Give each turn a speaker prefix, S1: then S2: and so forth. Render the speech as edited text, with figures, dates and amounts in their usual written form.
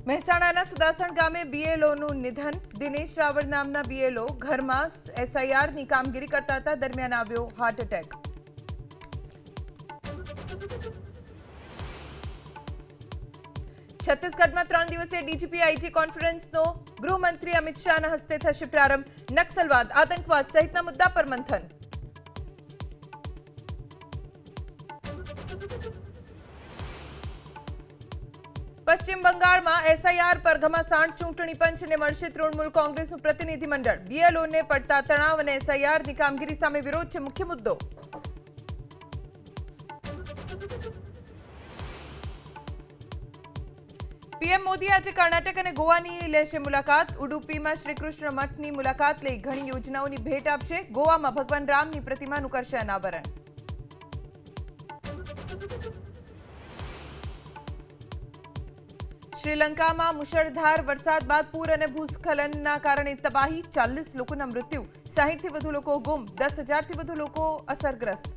S1: મહેસાણાના સુદાસણ ગામે બીએલઓનું નિધન. દિનેશ રાવળ નામના બીએલઓ ઘરમાં એસઆઈઆરની કામગીરી કરતા હતા, દરમિયાન આવ્યો હાર્ટ એટેક. છત્તીસગઢમાં 3 દિવસીય ડીજીપી આઈજી કોન્ફરન્સનો ગૃહમંત્રી અમિત શાહના હસ્તે થશે પ્રારંભ. નક્સલવાદ, આતંકવાદ સહિતના મુદ્દા પર મંથન. પશ્ચિમ બંગાળમાં એસઆઈઆર પર ઘમાસાણ. ચૂંટણી પંચને મળશે તૃણમૂલ કોંગ્રેસનું પ્રતિનિધિમંડળ. બીએલઓને પડતા તણાવ અને એસઆઈઆરની કામગીરી સામે વિરોધ છે મુખ્ય મુદ્દો. પીએમ મોદી આજે કર્ણાટક અને ગોવાની લેશે મુલાકાત. ઉડુપીમાં શ્રીકૃષ્ણ મઠની મુલાકાત લઈ ઘણી યોજનાઓની ભેટ આપશે. ગોવામાં ભગવાન રામની પ્રતિમાનું કરશે અનાવરણ. શ્રીલંકામાં મુશળધાર વરસાદ બાદ પૂર અને ભૂસ્ખલનના કારણે તબાહી. 40 લોકોના મૃત્યુ, 60થી વધુ લોકો ગુમ, 10,000થી વધુ લોકો અસરગ્રસ્ત.